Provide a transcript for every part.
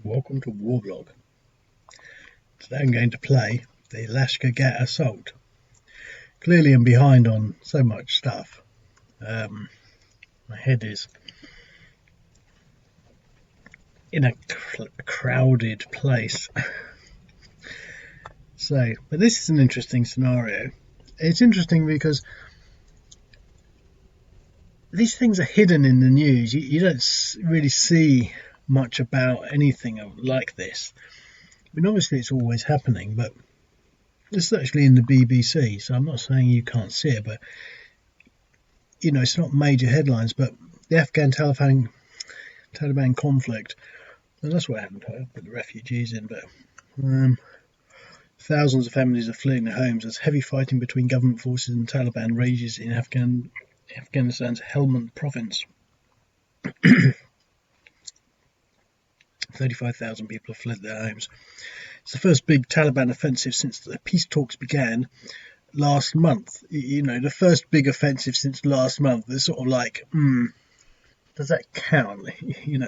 Welcome to Warblog. Today I'm going to play the Lashkar Gah assault. Clearly I'm behind on so much stuff. My head is in a crowded place. But this is an interesting scenario. It's interesting because these things are hidden in the news. You don't really see much about anything like this. I mean, obviously it's always happening, but it's actually in the BBC, so I'm not saying you can't see it, but it's not major headlines. But the Afghan Taliban conflict, and that's what happened. I put the refugees in, but thousands of families are fleeing their homes as heavy fighting between government forces and Taliban rages in Afghanistan's Helmand province. 35,000 people have fled their homes. It's the first big Taliban offensive since the peace talks began last month. The first big offensive since last month. It's sort of like, does that count?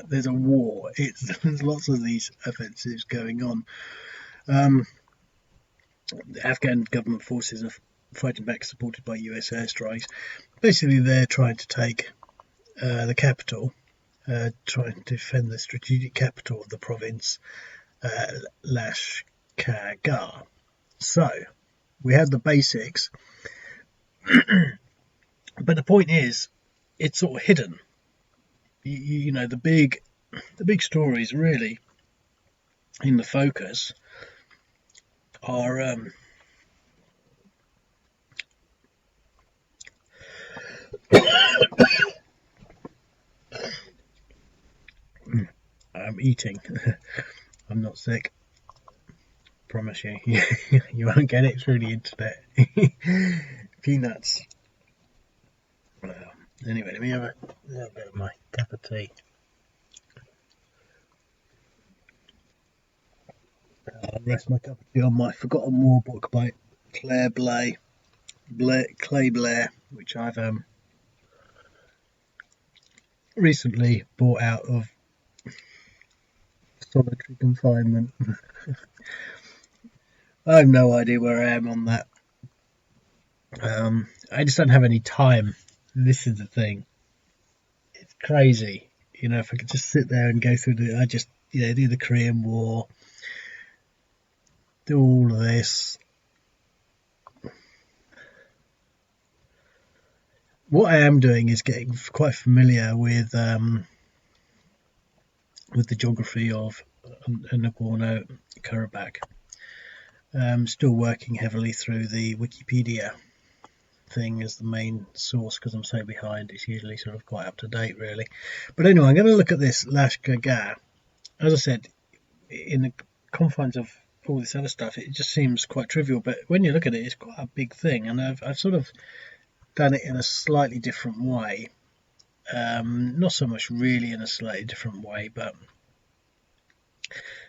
There's a war. There's lots of these offensives going on. The Afghan government forces are fighting back, supported by US airstrikes. Basically, they're trying to take the capital, trying to defend the strategic capital of the province, Lashkar Gah. So, we have the basics, but the point is, it's sort of hidden. The big stories really in the focus are I'm eating. I'm not sick. Promise you. You won't get it through the internet. Peanuts. Anyway, let me have a little bit of my cup of tea. I'll rest my cup of tea on my Forgotten War book by Clay Blair, which I've recently bought out of solitary confinement. I have no idea where I am on that. I just don't have any time. This is the thing. It's crazy. If I could just sit there and go through do the Korean War, do all of this. What I am doing is getting quite familiar with the geography of Nagorno-Karabakh. Still working heavily through the Wikipedia thing as the main source because I'm so behind. It's usually sort of quite up to date, really. But anyway, I'm going to look at this Lashkar Gah. As I said, in the confines of all this other stuff, it just seems quite trivial. But when you look at it, it's quite a big thing, and I've sort of done it in a slightly different way. Not so much really in a slightly different way, but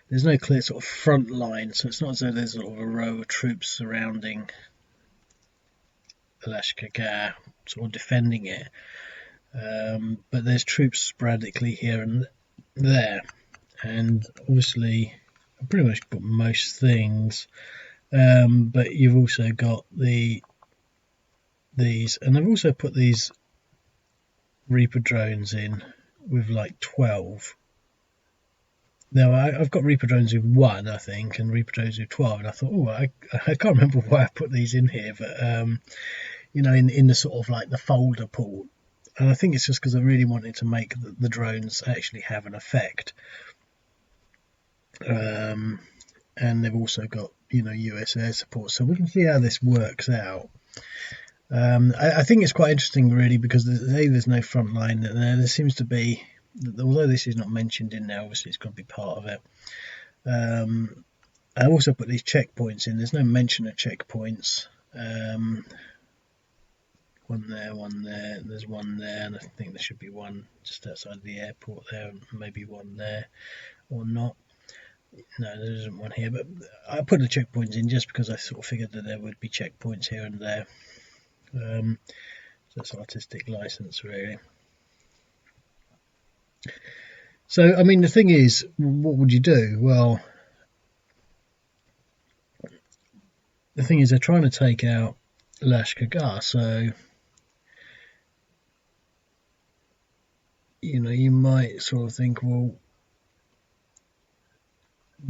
there's no clear sort of front line, so it's not as though there's sort of a row of troops surrounding the Lashkar Gah, sort of defending it. But there's troops sporadically here and there, and obviously I've pretty much got most things. But you've also got these, and I've also put these Reaper drones in with like 12. Now I've got Reaper drones with 1, I think, and Reaper drones with 12, and I thought, I can't remember why I put these in here, but in the sort of like the folder pool, and I think it's just because I really wanted to make the drones actually have an effect. And they've also got US air support, so we can see how this works out. I think it's quite interesting, really, because there's no front line. There seems to be, although this is not mentioned in there, obviously it's going to be part of it. I also put these checkpoints in. There's no mention of checkpoints. One there, there's one there, and I think there should be one just outside the airport there, maybe one there, or not. No, there isn't one here, but I put the checkpoints in just because I sort of figured that there would be checkpoints here and there. So that's artistic license, really. So, I mean, the thing is, what would you do? Well, the thing is, they're trying to take out Lashkar Gah, so you might sort of think, well,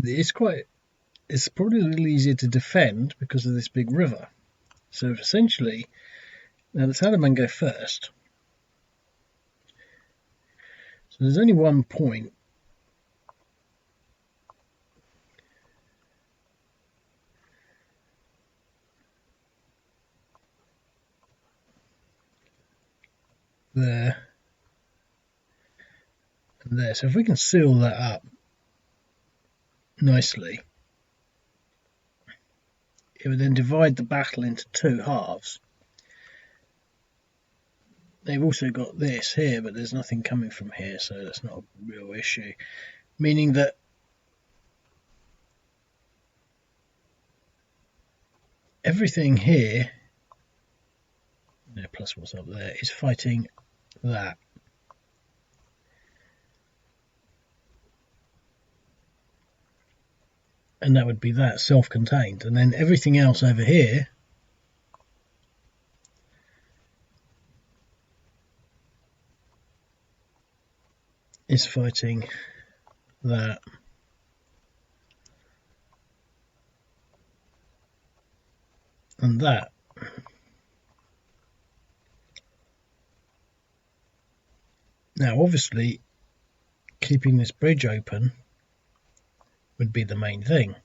it's probably a little easier to defend because of this big river. So essentially, now the Taliban go first. So there's only one point. There and there. So if we can seal that up nicely, it would then divide the battle into two halves. They've also got this here, but there's nothing coming from here, so that's not a real issue. Meaning that everything here, plus what's up there, is fighting that. And that would be that, self-contained. And then everything else over here is fighting that. And that. Now, obviously, keeping this bridge open would be the main thing,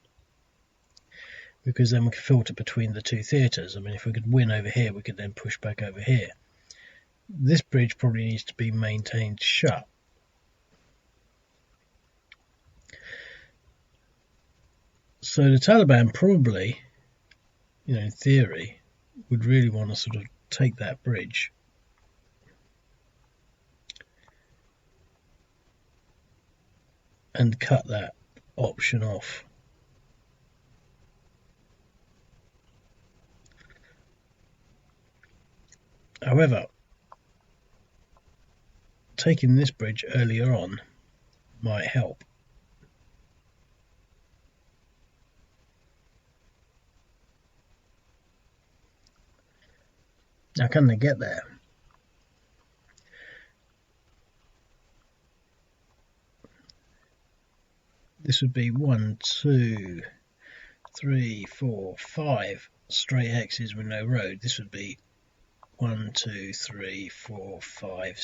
because then we could filter between the two theatres. I mean, if we could win over here, we could then push back over here. This bridge probably needs to be maintained shut. So the Taliban probably, in theory, would really want to sort of take that bridge and cut that option off. However, taking this bridge earlier on might help. Now, can they get there? This would be 1, 2, 3, 4, 5 straight hexes with no road. This would be 1, 2, 3, 4, 5,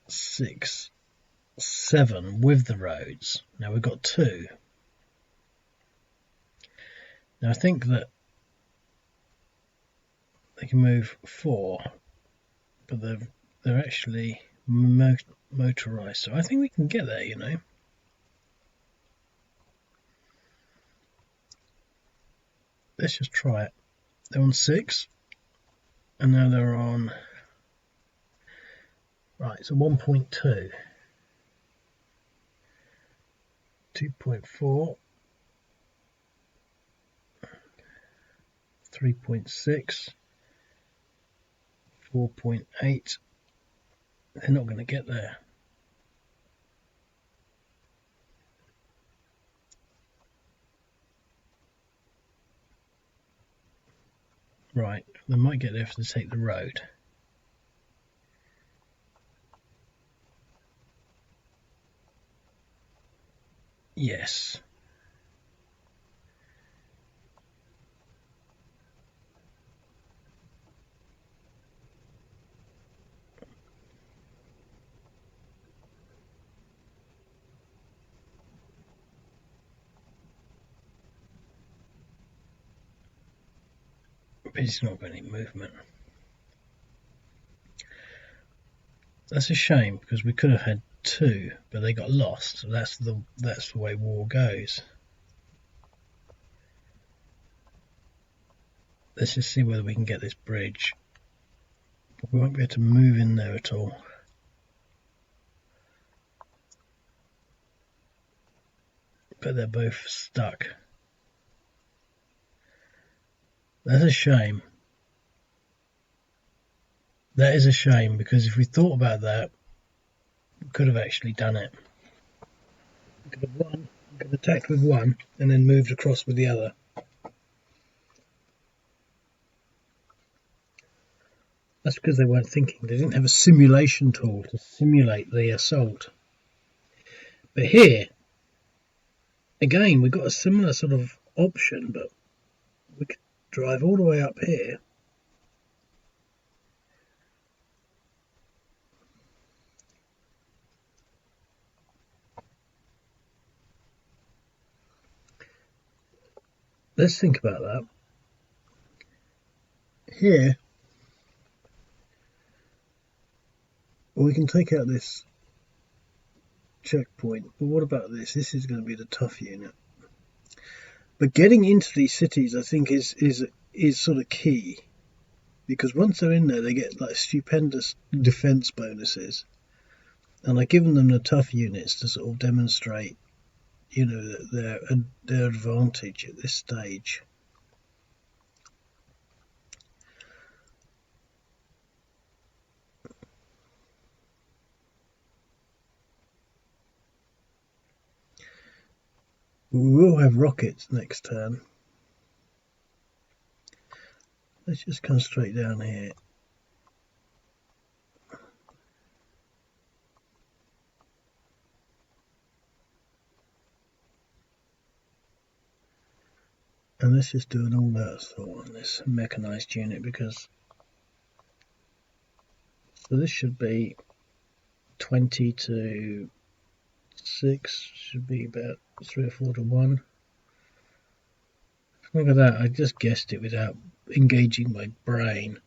6, 7 with the roads. Now we've got 2. Now I think that they can move 4, but they're actually motorized, so I think we can get there. Let's just try it. They're on 6, and now they're on, right, so 1.2, 2.4, 3.6, 4.8. They're not going to get there. Right, they might get there if they take the road. Yes. But it's not got any movement. That's a shame, because we could have had 2, but they got lost. So that's the way war goes. Let's just see whether we can get this bridge. But we won't be able to move in there at all. But they're both stuck. That's a shame. That is a shame, because if we thought about that, we could have actually done it. We could have won, we could have attacked with one and then moved across with the other. That's because they weren't thinking. They didn't have a simulation tool to simulate the assault. But here, again, we got a similar sort of option, but we could drive all the way up here. Let's think about that. Here, we can take out this checkpoint, but what about this? This is going to be the tough unit. But getting into these cities, I think, is sort of key, because once they're in there, they get like stupendous defense bonuses, and I've given them the tough units to sort of demonstrate, their advantage at this stage. We will have rockets next turn. Let's just come straight down here. And let's just do an all-out assault on this mechanized unit, because so this should be 20 to 6, should be about 3 or 4 to 1. Look at that, I just guessed it without engaging my brain,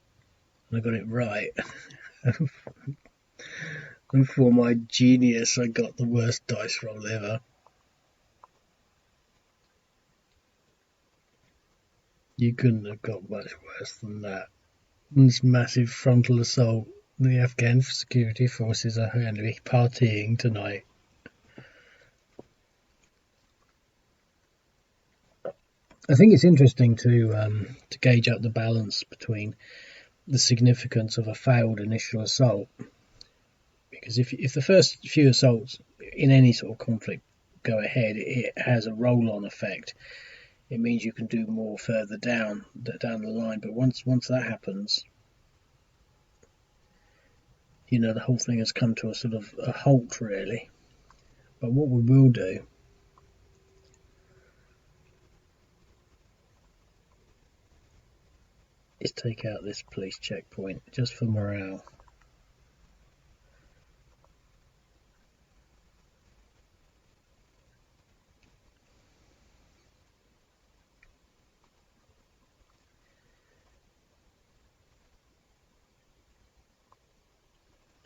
and I got it right. And for my genius, I got the worst dice roll ever. You couldn't have got much worse than that. This massive frontal assault. The Afghan security forces are going to be partying tonight. I think it's interesting to gauge out the balance between the significance of a failed initial assault, because if the first few assaults in any sort of conflict go ahead, it has a roll-on effect. It means you can do more further down the line. But once that happens, the whole thing has come to a sort of a halt, really. But what we will do is take out this police checkpoint just for morale.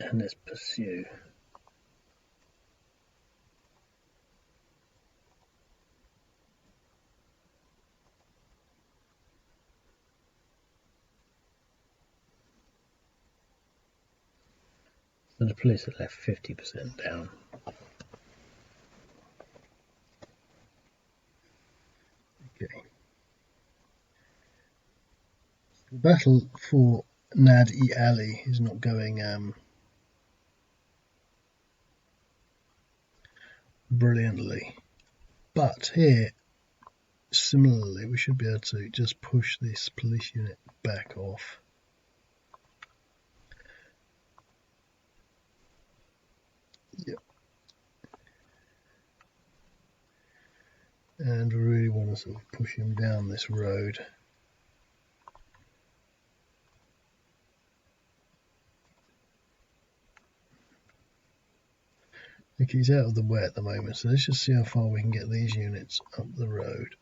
And let's pursue. So the police are left 50% down. Okay. The battle for Nad-e is not going brilliantly. But here, similarly, we should be able to just push this police unit back off. Yep. And we really want to sort of push him down this road. Okay, he's out of the way at the moment, so let's just see how far we can get these units up the road.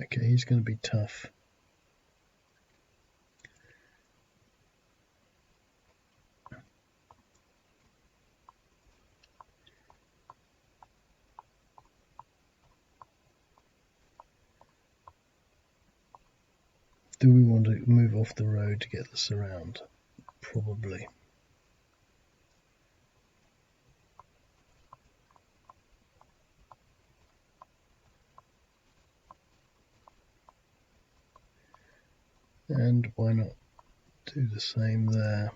Okay, he's going to be tough. Do we want to move off the road to get the surround? Probably. And why not do the same there?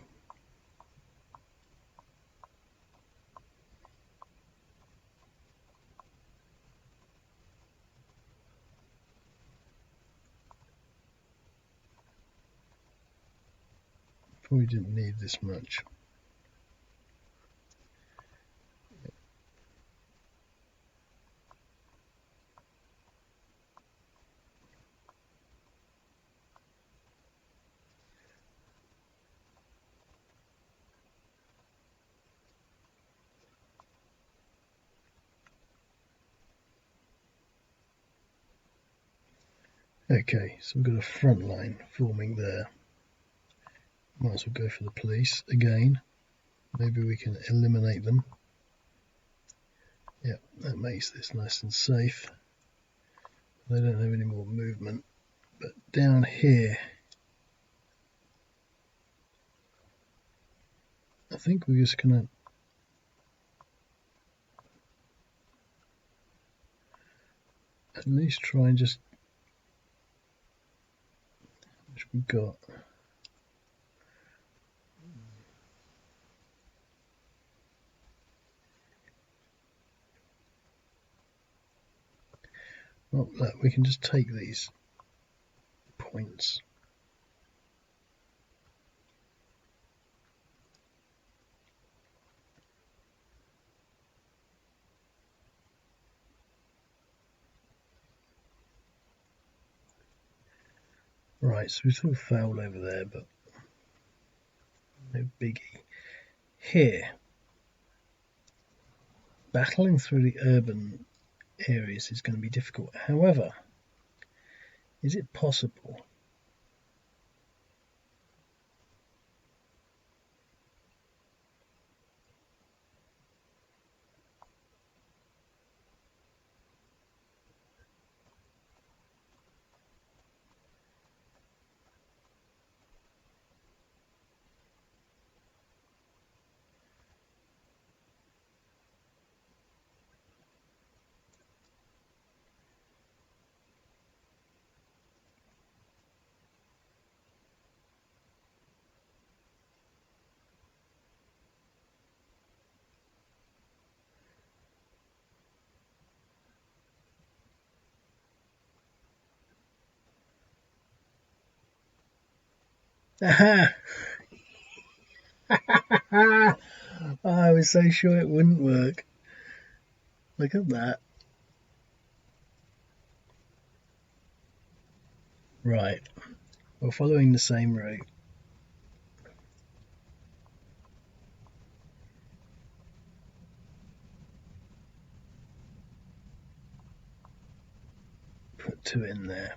Probably didn't need this much. Okay, so we've got a front line forming there. Might as well go for the police again. Maybe we can eliminate them. Yep, that makes this nice and safe. They don't have any more movement. But down here, I think we're just going to at least try and just, which we've got. Oh, look, we can just take these points. Right, so we sort of failed over there, but no biggie. Here, battling through the urban areas is going to be difficult. However, is it possible? Aha! I was so sure it wouldn't work. Look at that. Right, we're following the same route. Put 2 in there.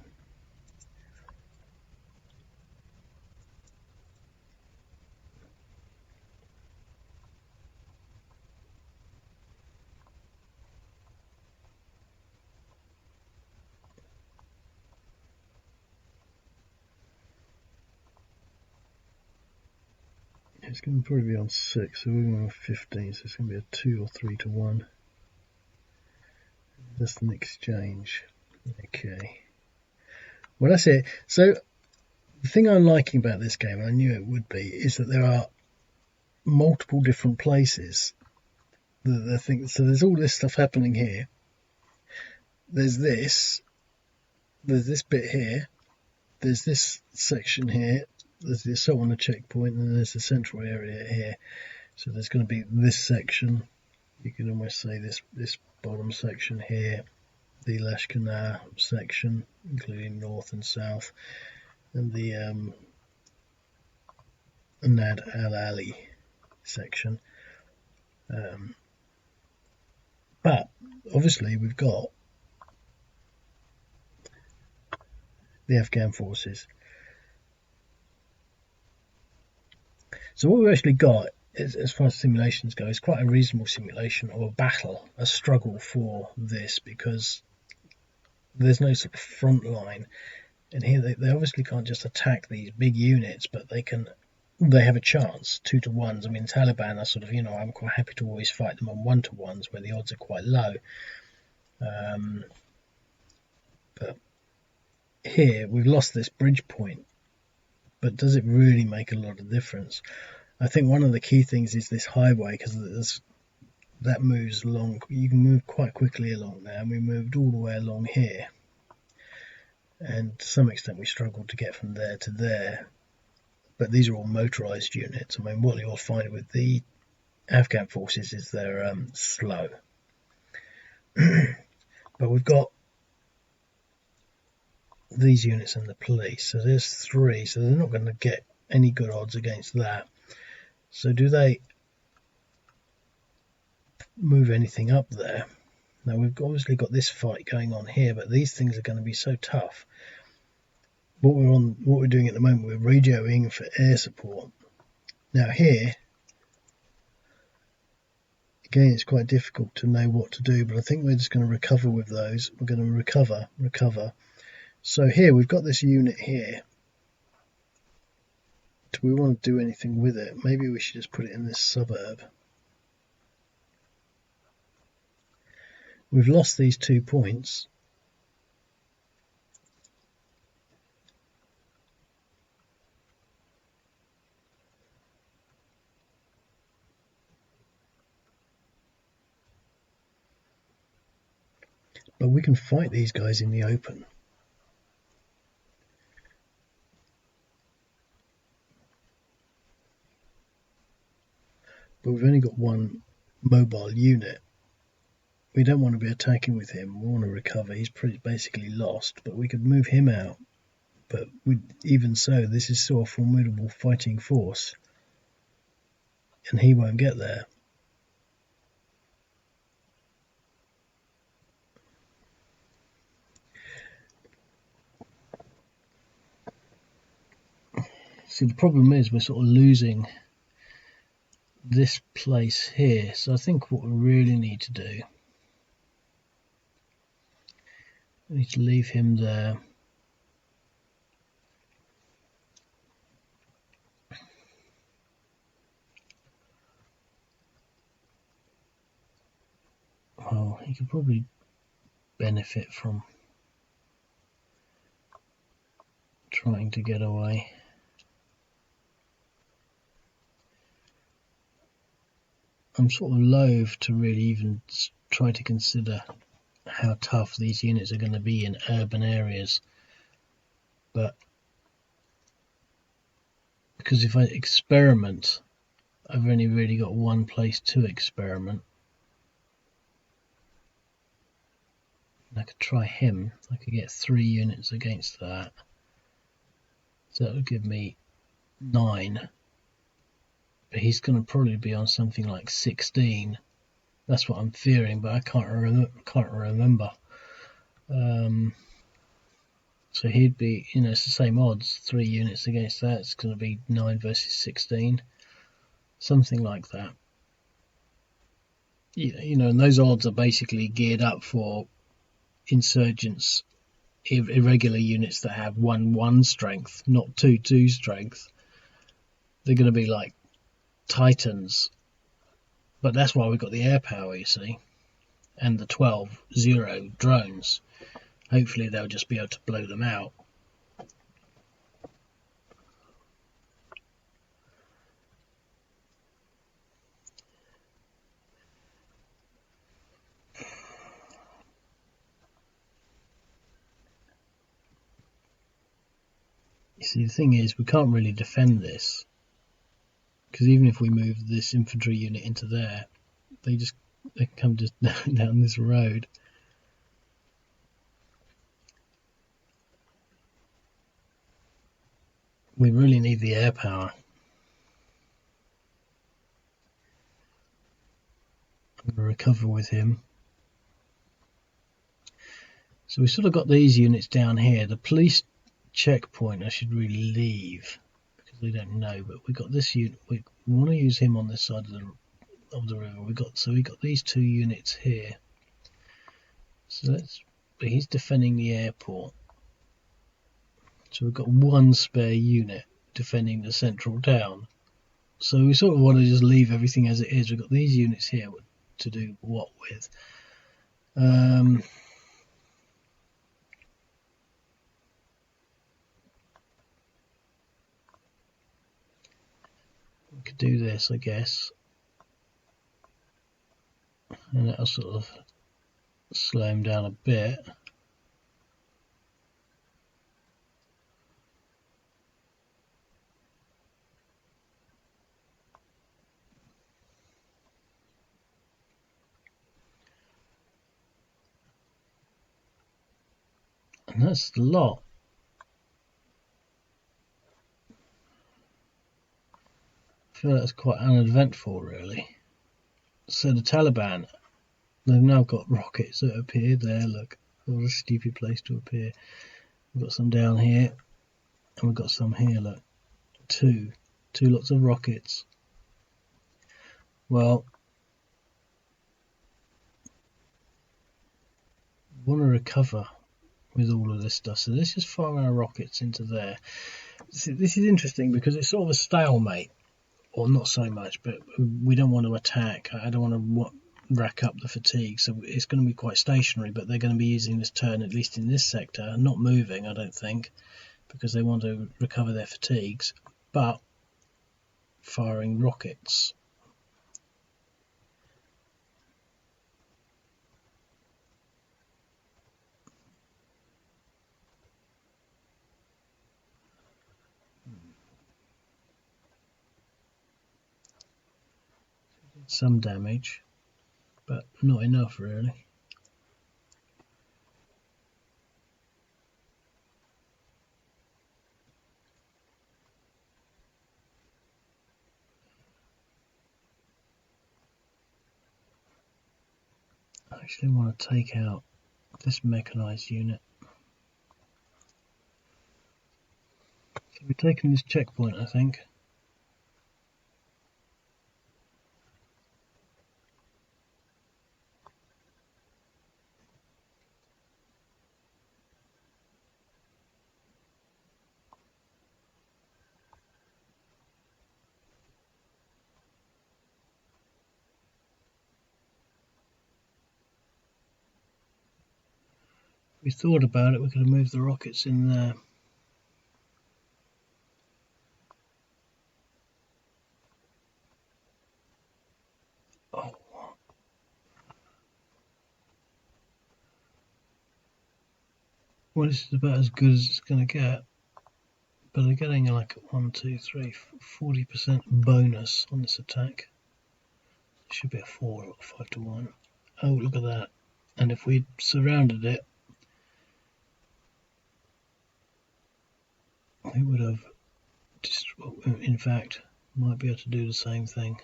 It's going to probably be on 6, so we're going on 15, so it's going to be a 2 or 3 to 1. Just an exchange. Okay. Well, that's it. So, the thing I'm liking about this game, and I knew it would be, is that there are multiple different places. So there's all this stuff happening here. There's this bit here. There's this section here. There's the assault on the checkpoint, and there's the central area here. So there's going to be this section. You can almost say this bottom section here, the Lashkar Gah section, including north and south, and the Nad Al Ali section. But obviously we've got the Afghan forces. So what we've actually got, is, as far as simulations go, is quite a reasonable simulation of a battle, a struggle for this, because there's no sort of front line. And here they obviously can't just attack these big units, but they have a chance, 2 to 1s. I mean, Taliban are sort of, I'm quite happy to always fight them on 1 to 1s where the odds are quite low. But here we've lost this bridge point, but does it really make a lot of difference? I think one of the key things is this highway, because that moves along. You can move quite quickly along there, and we moved all the way along here, and to some extent we struggled to get from there to there. But these are all motorised units. I mean, what you'll find with the Afghan forces is they're slow. But we've got these units and the police, so there's 3, so they're not going to get any good odds against that. So do they move anything up there? Now we've obviously got this fight going on here, but these things are going to be so tough. What we're doing at the moment, we're radioing for air support. Now here, again, it's quite difficult to know what to do, but I think we're just going to recover with those. We're going to recover. So here, we've got this unit here. Do we want to do anything with it? Maybe we should just put it in this suburb. We've lost these 2 points. But we can fight these guys in the open. But we've only got 1 mobile unit. We don't want to be attacking with him. We want to recover. He's basically lost, but we could move him out. But even so, this is still a formidable fighting force, and he won't get there. See, the problem is we're sort of losing this place here. So I think what we really need to do, we need to leave him there. Well, he could probably benefit from trying to get away. I'm sort of loath to really even try to consider how tough these units are going to be in urban areas, but because if I experiment, I've only really got 1 place to experiment. I could try him. I could get 3 units against that, so that would give me 9. But he's going to probably be on something like 16. That's what I'm fearing, but I can't remember. So he'd be, it's the same odds. 3 units against that. It's going to be 9 versus 16, something like that. And those odds are basically geared up for insurgents, irregular units that have 1-1 strength, not 2-2 strength. They're going to be like Titans, but that's why we've got the air power, you see, and the 12-0 drones. Hopefully they'll just be able to blow them out. You see, the thing is, we can't really defend this, because even if we move this infantry unit into there, they come just down this road. We really need the air power. I'm going to recover with him. So we've sort of got these units down here. The police checkpoint I should really leave, because we don't know, but we've got this unit. We want to use him on this side of the river. We got these 2 units here. So but he's defending the airport. So we've got 1 spare unit defending the central town. So we sort of want to just leave everything as it is. We've got these units here to do what with. we could do this, I guess, and that'll sort of slow him down a bit. And that's the lot. I feel that's quite uneventful, really. So the Taliban, they've now got rockets that appear there. Look, what a stupid place to appear. We've got some down here, and we've got some here. Look, two lots of rockets. Well, we want to recover with all of this stuff, so let's just fire our rockets into there. This is interesting because it's sort of a stalemate, or not so much, but we don't want to attack. I don't want to rack up the fatigue, so it's going to be quite stationary, but they're going to be using this turn, at least in this sector, not moving, I don't think, because they want to recover their fatigues, but firing rockets. Some damage, but not enough, really. I actually want to take out this mechanized unit. So we're taking this checkpoint, I think. We thought about it, we could have moved the rockets in there. Oh. Well, this is about as good as it's going to get. But they're getting like 40% bonus on this attack. It should be a 4 or 5 to 1. Oh, look at that. And if we surrounded it, we would have in fact, might be able to do the same thing.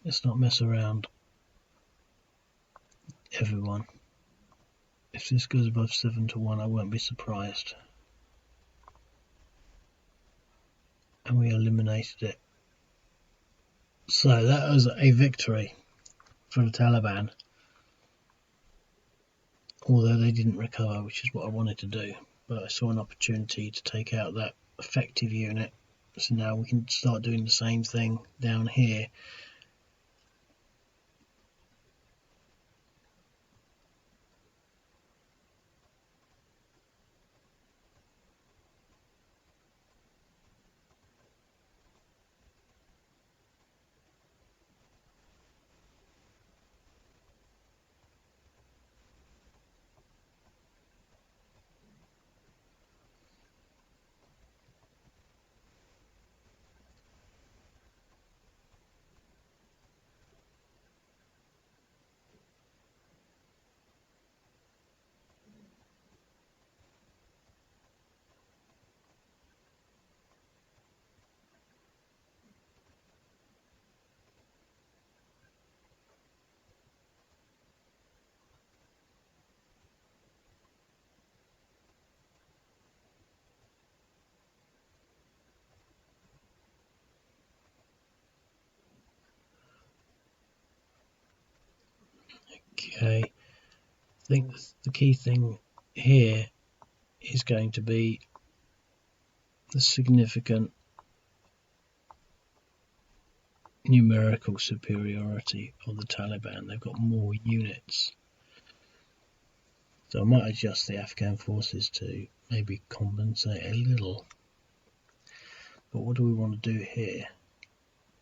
Let's not mess around, everyone. If this goes above 7 to 1, I won't be surprised. And we eliminated it. So that was a victory for the Taliban. Although they didn't recover, which is what I wanted to do. But I saw an opportunity to take out that effective unit. So now we can start doing the same thing down here. Okay, I think the key thing here is going to be the significant numerical superiority of the Taliban. They've got more units. So I might adjust the Afghan forces to maybe compensate a little. But what do we want to do here?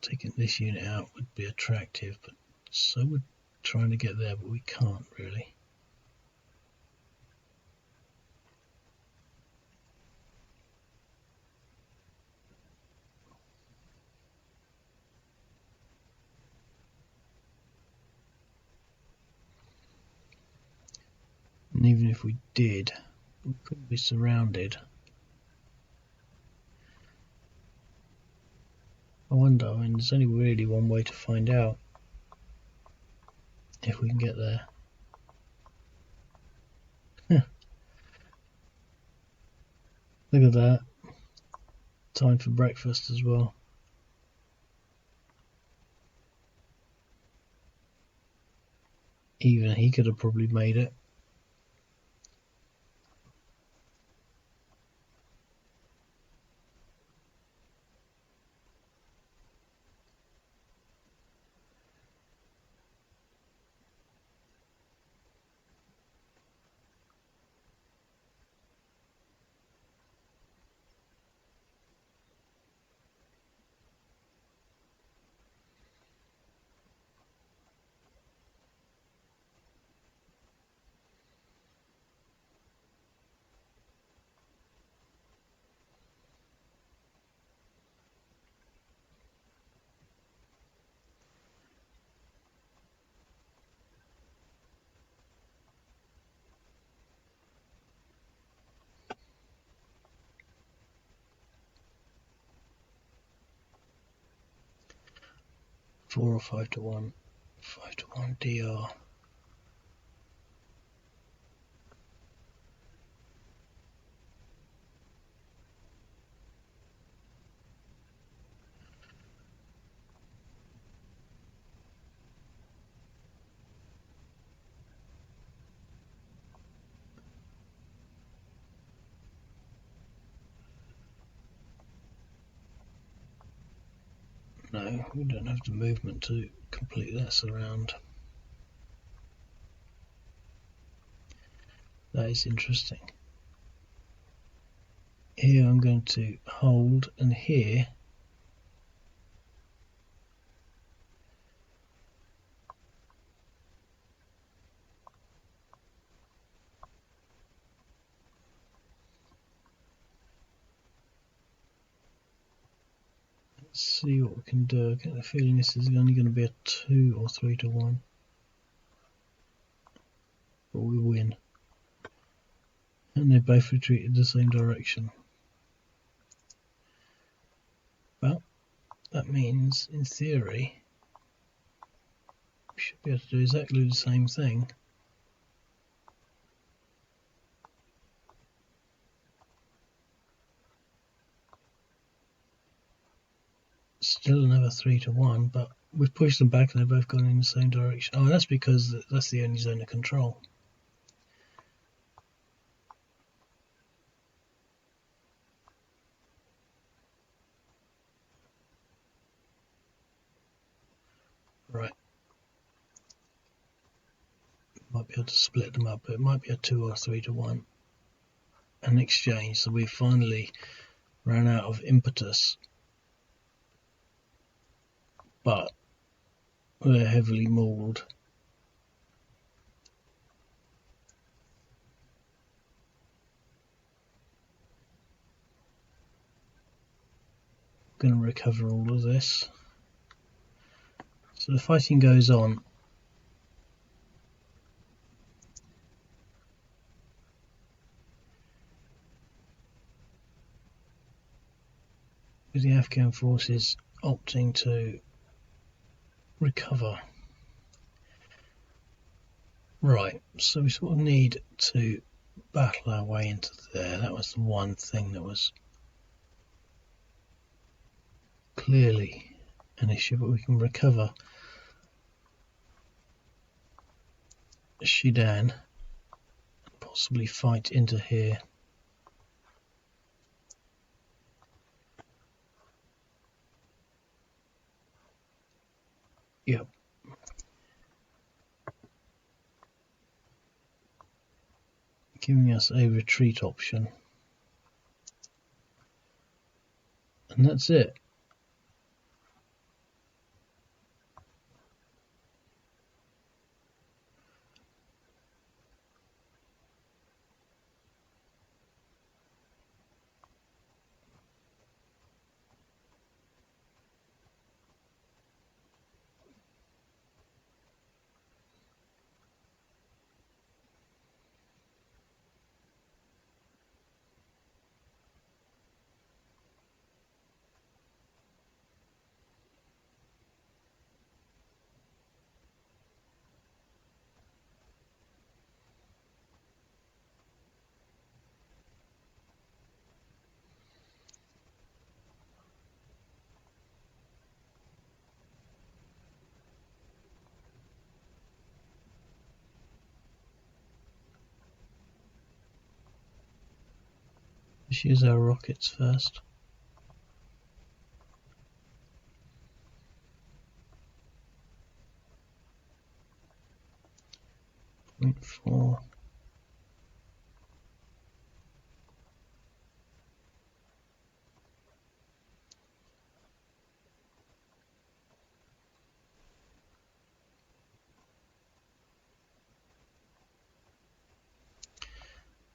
Taking this unit out would be attractive, but so we're trying to get there, but we can't really. And even if we did, we couldn't be surrounded. I wonder, I mean, there's only really one way to find out if we can get there. Look at that. Time for breakfast as well. Even he could have probably made it. Four or 5-1. 5-1 DR. No, we don't have the movement to complete that surround. That is interesting. Here I'm going to hold, and here let's see what we can do. I get the feeling this is only going to be a 2 or 3-1. But we win. And they both retreated the same direction. Well, that means, in theory, we should be able to do exactly the same thing. Still another 3-1, but we've pushed them back and they've both gone in the same direction. Oh, that's because that's the only zone of control. Right. Might be able to split them up, but it might be a 2 or 3-1. An exchange, so we finally ran out of impetus. But we're heavily mauled. Going to recover all of this. So the fighting goes on. With the Afghan forces opting to recover. Right, so we sort of need to battle our way into there. That was the one thing that was clearly an issue, but we can recover Shidan, possibly fight into here. Yep. Giving us a retreat option. And that's it. Let's use our rockets first. Point 4.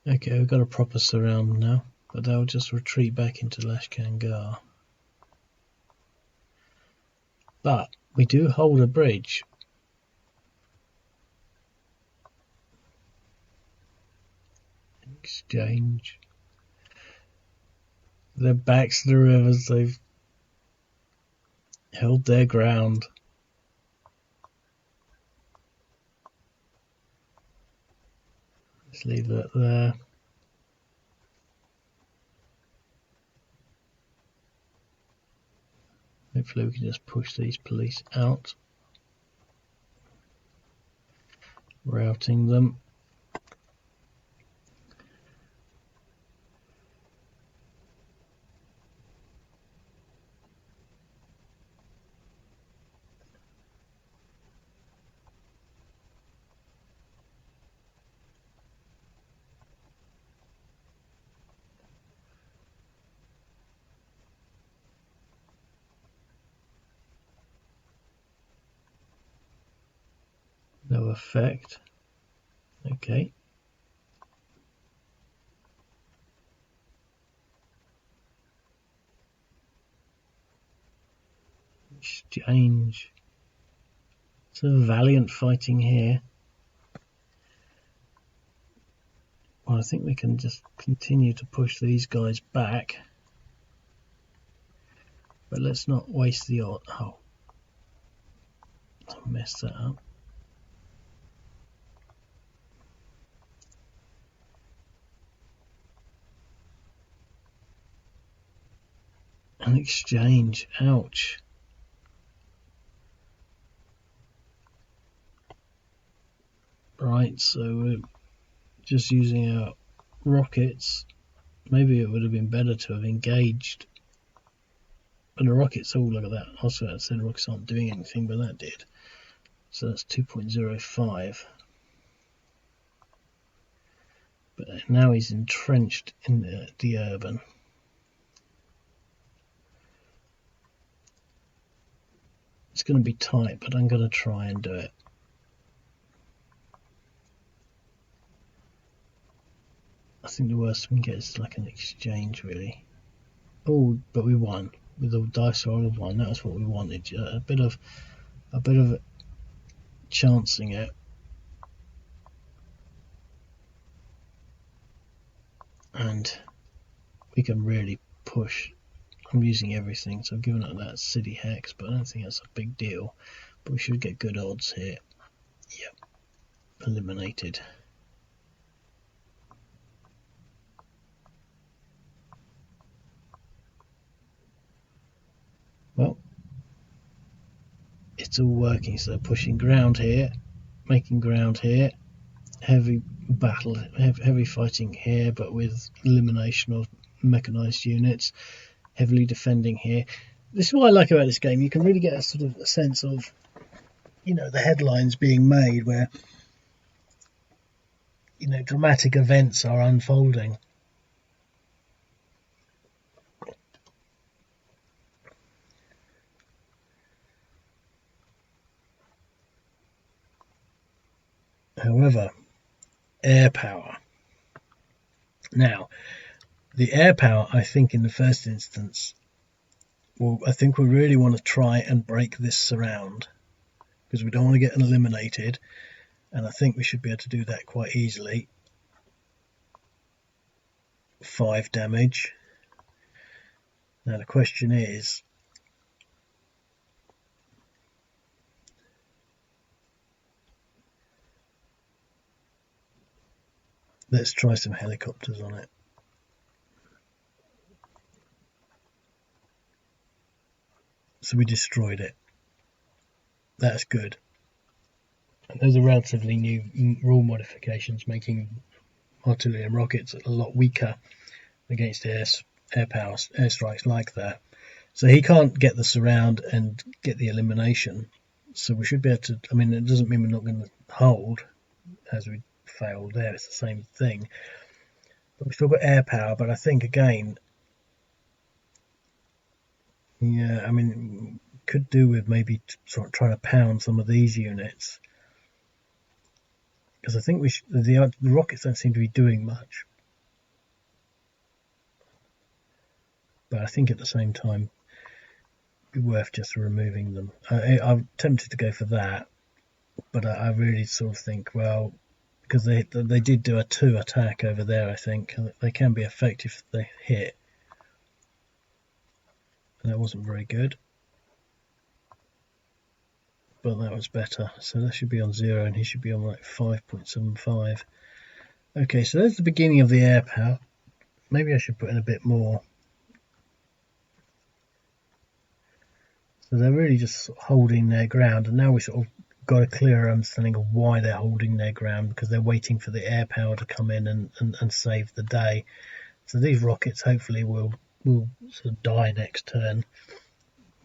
Okay, we've got a proper surround now, but they'll just retreat back into Lashkar Gah. But we do hold a bridge. Exchange. Their backs to the rivers, they've held their ground. Let's leave that there. Hopefully we can just push these police out. Routing them. No effect. Okay. Exchange. So valiant fighting here. Well, I think we can just continue to push these guys back. But let's not waste the odd. Oh. I messed that up. An exchange. Ouch. Right, so we're just using our rockets. Maybe it would have been better to have engaged. But the rockets, oh look at that. Also I said rockets aren't doing anything, but that did. So that's 2.05. But now he's entrenched in the urban. It's going to be tight, but I'm going to try and do it. I think the worst we can get is like an exchange, really. Oh, but we won with the dice roll of 1. That was what we wanted. A bit of chancing it, and we can really push. I'm using everything, so I've given up that city hex, but I don't think that's a big deal. But we should get good odds here. Yep, eliminated. Well, it's all working. So pushing ground here, making ground here, heavy battle, heavy fighting here, but with elimination of mechanized units, heavily defending here. This is what I like about this game. You can really get a sort of a sense of, you know, the headlines being made where, you know, dramatic events are unfolding. However, air power. Now, the air power, I think in the first instance, well, I think we really want to try and break this surround because we don't want to get eliminated, and I think we should be able to do that quite easily. 5 damage. Now the question is, let's try some helicopters on it. So we destroyed it. That's good. And those are relatively new rule modifications, making artillery and rockets a lot weaker against airstrikes like that. So he can't get the surround and get the elimination. So we should be able to. I mean, it doesn't mean we're not going to hold, as we failed there. It's the same thing. But we've still got air power. But I think again, yeah, I mean, could do with maybe sort of trying to pound some of these units, because I think the rockets don't seem to be doing much. But I think at the same time, it'd be worth just removing them. I'm tempted to go for that, but I really sort of think, well, because they did do a 2 attack over there, I think they can be effective if they hit, and that wasn't very good. But that was better. So that should be on 0, and he should be on like 5.75. Okay, so that's the beginning of the air power. Maybe I should put in a bit more. So they're really just holding their ground, and now we sort of got a clearer understanding of why they're holding their ground, because they're waiting for the air power to come in and save the day. So these rockets hopefully will sort of die next turn.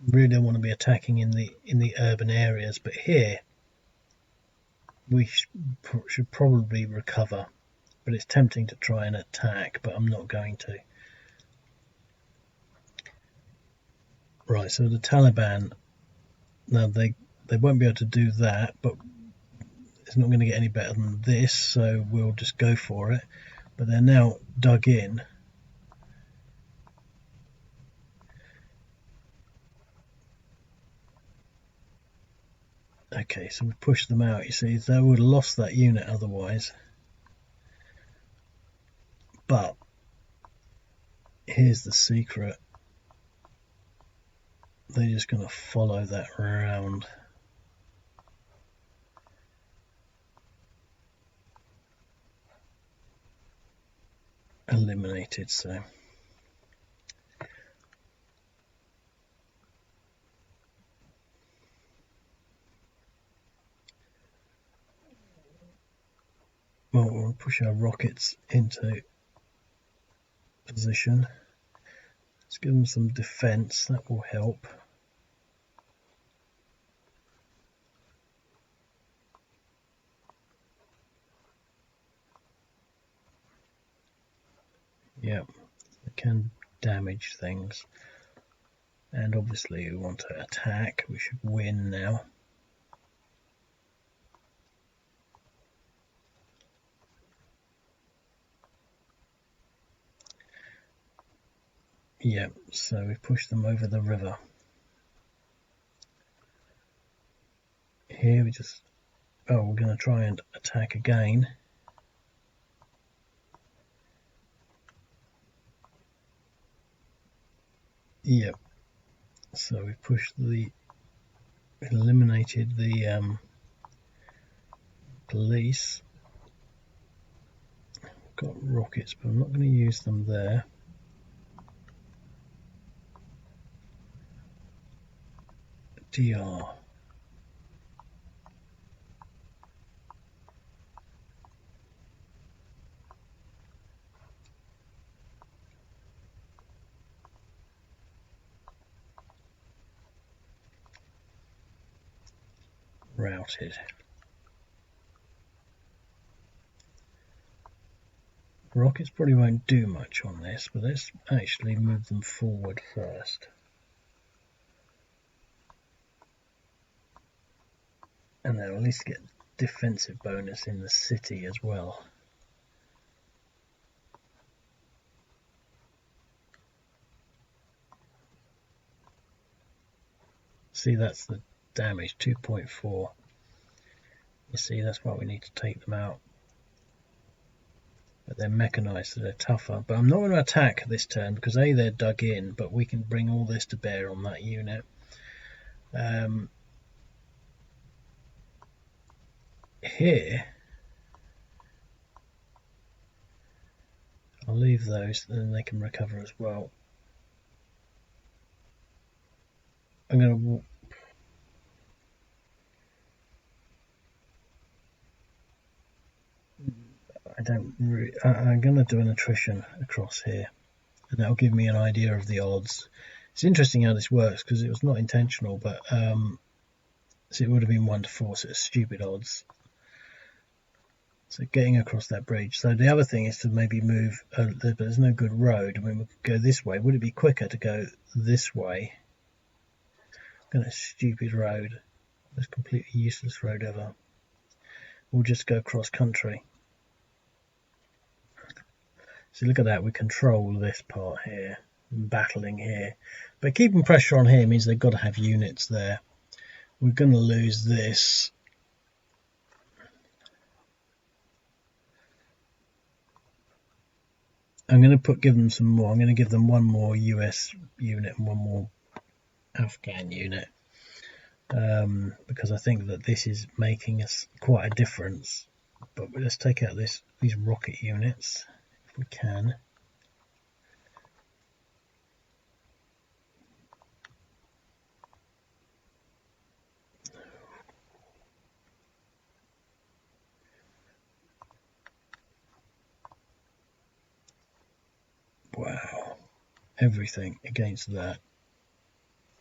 Really don't want to be attacking in the urban areas, but here we should probably recover. But it's tempting to try and attack, but I'm not going to. Right, so the Taliban, now they won't be able to do that, but it's not going to get any better than this, so we'll just go for it. But they're now dug in. Okay, so we push them out. You see, they would have lost that unit otherwise. But here's the secret. They're just going to follow that round. Eliminated, so. Well, we'll push our rockets into position. Let's give them some defense, that will help. Yeah, they can damage things. And obviously we want to attack. We should win now. Yeah, so we push them over the river. Here we just, we're going to try and attack again. Yep, so we pushed eliminated the police. Got rockets, but I'm not going to use them there. DR. Routed. Rockets probably won't do much on this, but let's actually move them forward first. And they'll at least get defensive bonus in the city as well. See, that's the damage, 2.4. You see, that's why we need to take them out. But they're mechanized, so they're tougher. But I'm not going to attack this turn because A, they're dug in, but we can bring all this to bear on that unit. Here, I'll leave those, and then they can recover as well. I'm going to do an attrition across here, and that'll give me an idea of the odds. It's interesting how this works because it was not intentional, but so it would have been 1 to 4, so it's stupid odds. So getting across that bridge. So the other thing is to maybe move, but there's no good road. I mean, we could go this way. Would it be quicker to go this way? Got a stupid road. Most completely useless road ever. We'll just go cross country. So look at that, we control this part here, battling here. But keeping pressure on here means they've got to have units there. We're going to lose this. I'm going to give them some more. I'm going to give them 1 more US unit and 1 more Afghan unit. Because I think that this is making us quite a difference. But let's take out these rocket units if we can. Wow, everything against that.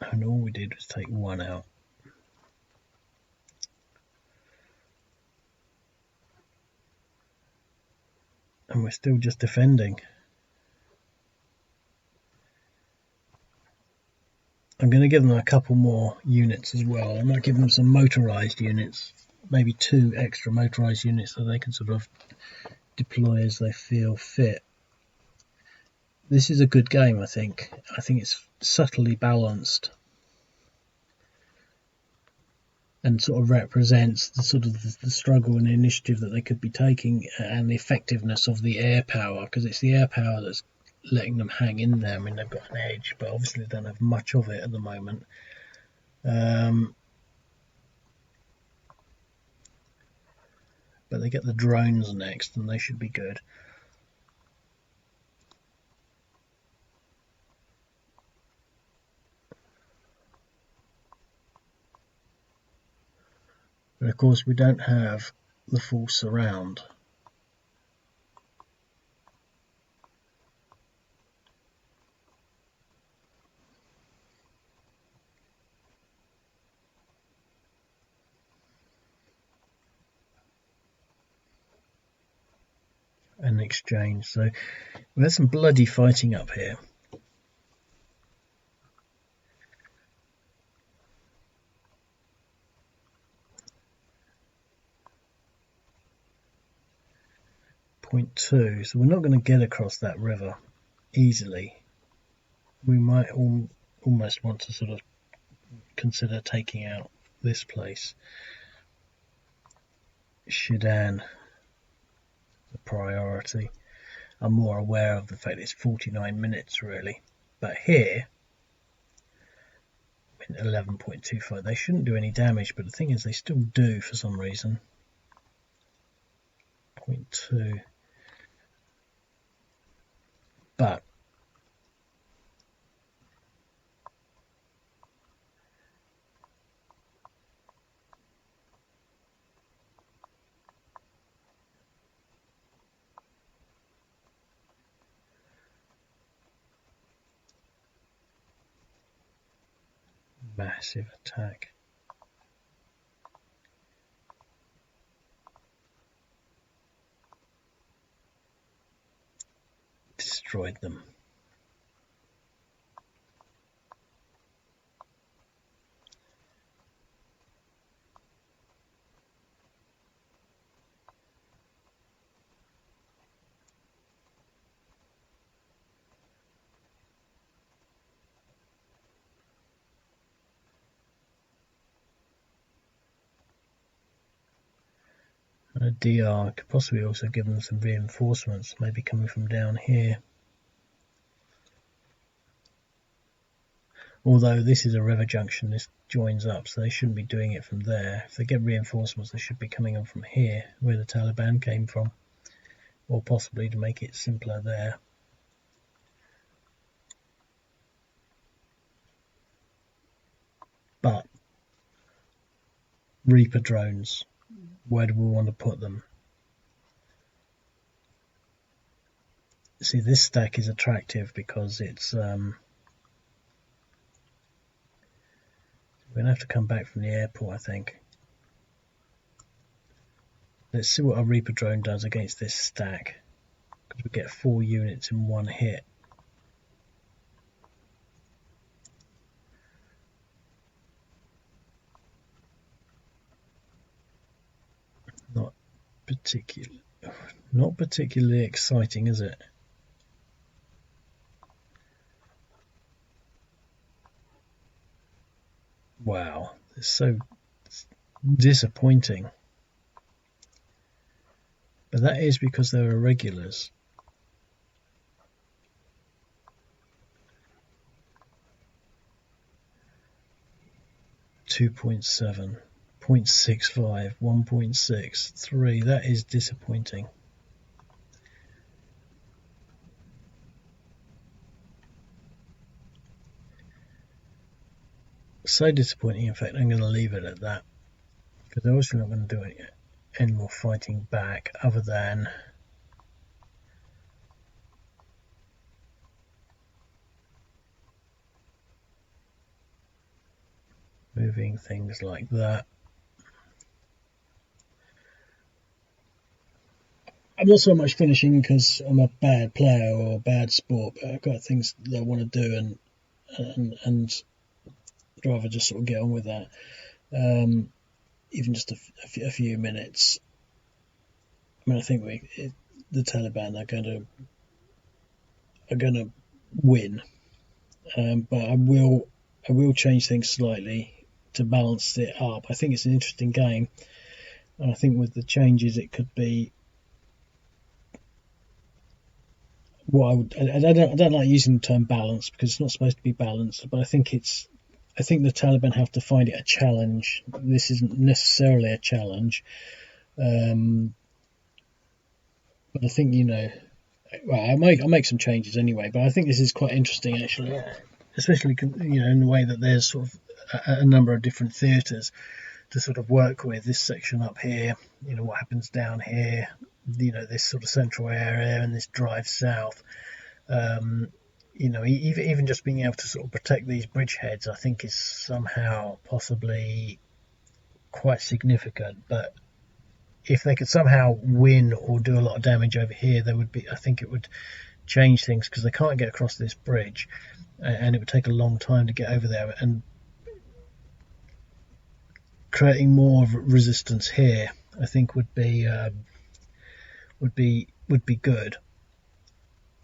And all we did was take 1 out. And we're still just defending. I'm going to give them a couple more units as well. I might give them some motorized units, maybe 2 extra motorized units so they can sort of deploy as they feel fit. This is a good game, I think. I think it's subtly balanced and sort of represents the sort of the struggle and the initiative that they could be taking and the effectiveness of the air power, because it's the air power that's letting them hang in there. I mean, they've got an edge, but obviously they don't have much of it at the moment. But they get the drones next, and they should be good. But of course, we don't have the full surround. An exchange, so we had some bloody fighting up here. Point 2, so we're not going to get across that river easily. We might almost want to sort of consider taking out this place. Shidan, the priority. I'm more aware of the fact it's 49 minutes really, but here 11.25, they shouldn't do any damage, but the thing is they still do for some reason. 0.2, but massive attack. Destroyed them. A DR could possibly also give them some reinforcements, maybe coming from down here. Although this is a river junction, this joins up, so they shouldn't be doing it from there. If they get reinforcements, they should be coming on from here, where the Taliban came from, or possibly to make it simpler there. But Reaper drones, where do we want to put them? See, this stack is attractive because it's we're going to have to come back from the airport, I think. Let's see what our Reaper drone does against this stack, because we get 4 units in one hit. Not particularly exciting, is it? Wow, it's so disappointing. But that is because they're irregulars. .7, 0.65, 1.63. That is disappointing. So disappointing, in fact, I'm going to leave it at that, because they're obviously not going to do any more fighting back other than moving things like that. I'm not so much finishing because I'm a bad player or a bad sport, but I've got things that I want to do, and I'd rather just sort of get on with that. Even just a few minutes. I mean, I think the Taliban are going to win, but I will change things slightly to balance it up. I think it's an interesting game, and I think with the changes it could be. Well, I don't like using the term balance because it's not supposed to be balanced, but I think the Taliban have to find it a challenge. This isn't necessarily a challenge, but I think well, I'll make some changes anyway. But I think this is quite interesting actually, especially in the way that there's sort of a number of different theatres to sort of work with. This section up here, what happens down here, this sort of central area and this drive south. Even just being able to sort of protect these bridgeheads, I think is somehow possibly quite significant. But if they could somehow win or do a lot of damage over here, I think it would change things, because they can't get across this bridge, and it would take a long time to get over there. And creating more resistance here, I think, would be good,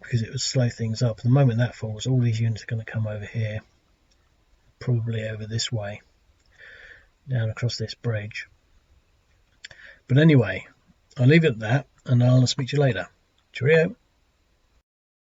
because it would slow things up. The moment that falls, all these units are going to come over here, probably over this way, down across this bridge. But anyway, I'll leave it at that, and I'll speak to you later. Cheerio.